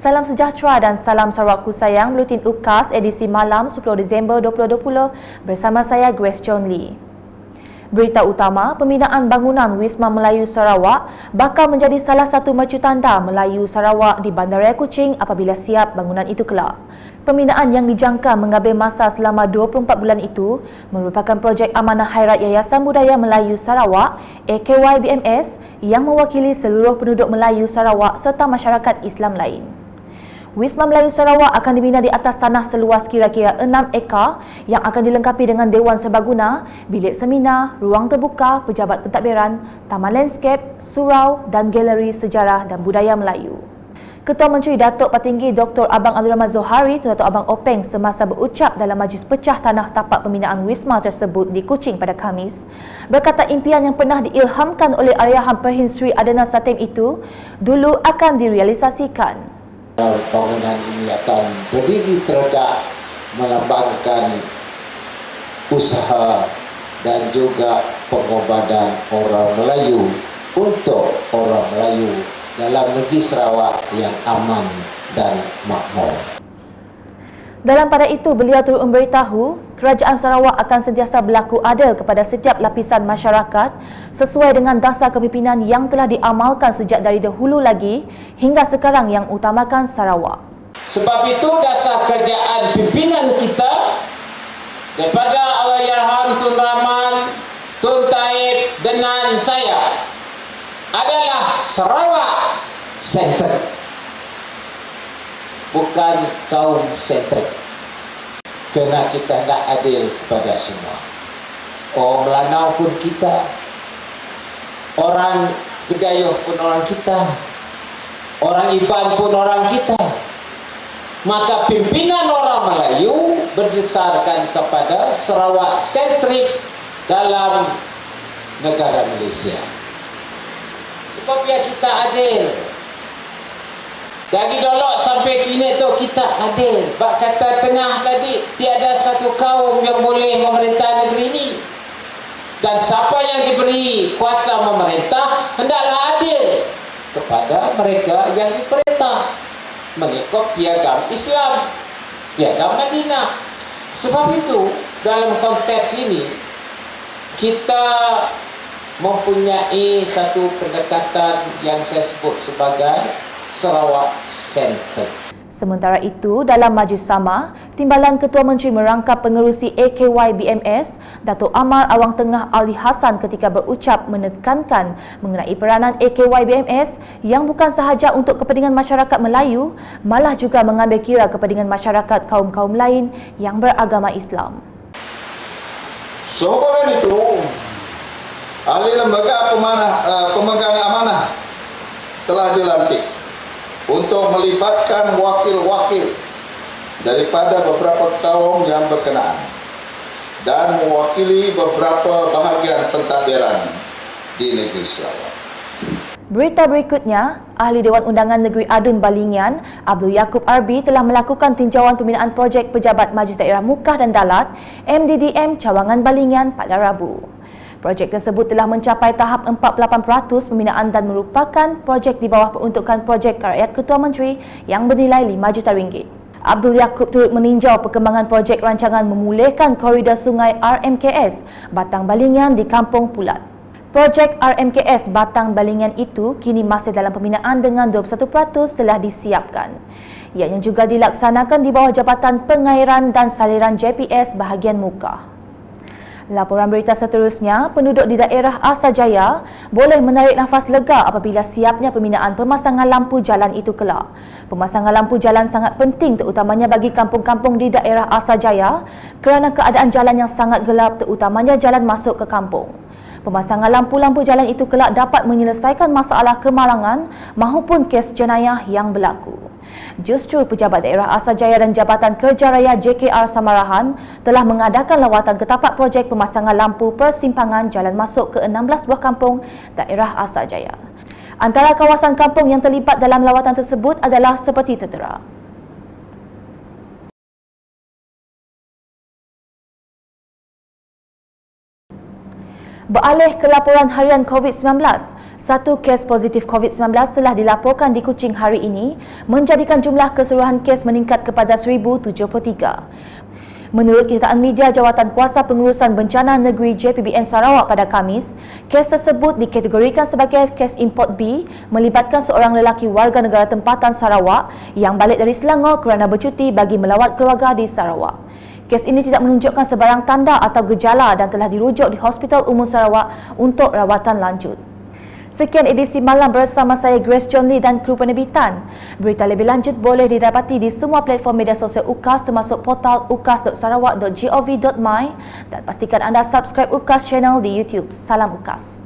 Salam sejahtera dan salam Sarawakku sayang, Buletin UKAS edisi malam 10 Disember 2020 bersama saya Grace John Lee. Berita utama, pembinaan bangunan Wisma Melayu Sarawak bakal menjadi salah satu mercutanda Melayu Sarawak di Bandaraya Kuching apabila siap bangunan itu kelak. Pembinaan yang dijangka mengambil masa selama 24 bulan itu merupakan projek amanah khairat Yayasan Budaya Melayu Sarawak AKYBMS yang mewakili seluruh penduduk Melayu Sarawak serta masyarakat Islam lain. Wisma Melayu Sarawak akan dibina di atas tanah seluas kira-kira 6 ekar yang akan dilengkapi dengan Dewan Serbaguna, bilik seminar, ruang terbuka, pejabat pentadbiran, taman landscape, surau dan galeri sejarah dan budaya Melayu. Ketua Menteri Datuk Patinggi Dr. Abang Abdul Rahman Zohari atau Abang Openg semasa berucap dalam majlis pecah tanah tapak pembinaan wisma tersebut di Kuching pada Khamis berkata impian yang pernah diilhamkan oleh Arayahan Perhin Sri Adana Satem itu dulu akan direalisasikan. Bangunan ini akan berdiri tegak melambangkan usaha dan juga pengobatan orang Melayu untuk orang Melayu dalam negeri Sarawak yang aman dan makmur. Dalam pada itu, beliau turut memberitahu Kerajaan Sarawak akan sentiasa berlaku adil kepada setiap lapisan masyarakat sesuai dengan dasar kepimpinan yang telah diamalkan sejak dari dahulu lagi hingga sekarang yang utamakan Sarawak. Sebab itu dasar kerjaan pimpinan kita daripada Allahyarham Tun Rahman, Tun Taib dan saya adalah Sarawak centered, bukan kaum centered. Kerana kita nak adil kepada semua. Orang Melanau pun kita, orang Kedayoh pun orang kita, orang Iban pun orang kita. Maka pimpinan orang Melayu berdasarkan kepada Sarawak sentrik dalam negara Malaysia. Sebab ya kita adil. Dari dulu sampai kini tu kita adil. Bak kata tengah tadi, tiada satu kaum yang boleh memerintah negeri ini. Dan siapa yang diberi kuasa memerintah hendaklah adil kepada mereka yang diperintah mengikut piagam Islam, piagam Madinah. Sebab itu dalam konteks ini kita mempunyai satu pendekatan yang saya sebut sebagai Sarawak Center. Sementara itu, dalam majlis sama, Timbalan Ketua Menteri merangkap pengerusi AKYBMS, Datuk Amar Awang Tengah Ali Hassan ketika berucap menekankan mengenai peranan AKYBMS yang bukan sahaja untuk kepentingan masyarakat Melayu, malah juga mengambil kira kepentingan masyarakat kaum-kaum lain yang beragama Islam. Sehubungan itu, ahli lembaga pemegang amanah telah dilantik untuk melibatkan wakil-wakil daripada beberapa kaum yang berkenaan dan mewakili beberapa bahagian pentadbiran di negeri Sarawak. Berita berikutnya, Ahli Dewan Undangan Negeri Adun Balingian, Abdul Yaakob Arbi telah melakukan tinjauan pembinaan projek Pejabat Majlis Daerah Mukah dan Dalat MDDM Cawangan Balingian pada Rabu. Projek tersebut telah mencapai tahap 48% pembinaan dan merupakan projek di bawah peruntukan projek rakyat Ketua Menteri yang bernilai RM5 juta. Abdul Yaakob turut meninjau perkembangan projek rancangan memulihkan koridor sungai RMKS Batang Balingian di Kampung Pulat. Projek RMKS Batang Balingian itu kini masih dalam pembinaan dengan 21% telah disiapkan. Ianya juga dilaksanakan di bawah Jabatan Pengairan dan Saliran JPS bahagian Mukah. Laporan berita seterusnya, penduduk di daerah Asajaya boleh menarik nafas lega apabila siapnya pembinaan pemasangan lampu jalan itu kelak. Pemasangan lampu jalan sangat penting terutamanya bagi kampung-kampung di daerah Asajaya kerana keadaan jalan yang sangat gelap terutamanya jalan masuk ke kampung. Pemasangan lampu-lampu jalan itu kelak dapat menyelesaikan masalah kemalangan maupun kes jenayah yang berlaku. Justru Pejabat Daerah Asajaya dan Jabatan Kerja Raya JKR Samarahan telah mengadakan lawatan ke tapak projek pemasangan lampu persimpangan jalan masuk ke 16 buah kampung daerah Asajaya. Antara kawasan kampung yang terlibat dalam lawatan tersebut adalah seperti tertera. Beralih ke laporan harian COVID-19, Satu kes positif COVID-19 telah dilaporkan di Kuching hari ini, menjadikan jumlah keseluruhan kes meningkat kepada 1,073. Menurut kenyataan media Jawatan Kuasa Pengurusan Bencana Negeri JPBN Sarawak pada Khamis, kes tersebut dikategorikan sebagai kes import B melibatkan seorang lelaki warga negara tempatan Sarawak yang balik dari Selangor kerana bercuti bagi melawat keluarga di Sarawak. Kes ini tidak menunjukkan sebarang tanda atau gejala dan telah dirujuk di Hospital Umum Sarawak untuk rawatan lanjut. Sekian edisi malam bersama saya Grace John Lee dan kru penerbitan. Berita lebih lanjut boleh didapati di semua platform media sosial UKAS termasuk portal ukas.sarawak.gov.my dan pastikan anda subscribe UKAS channel di YouTube. Salam UKAS.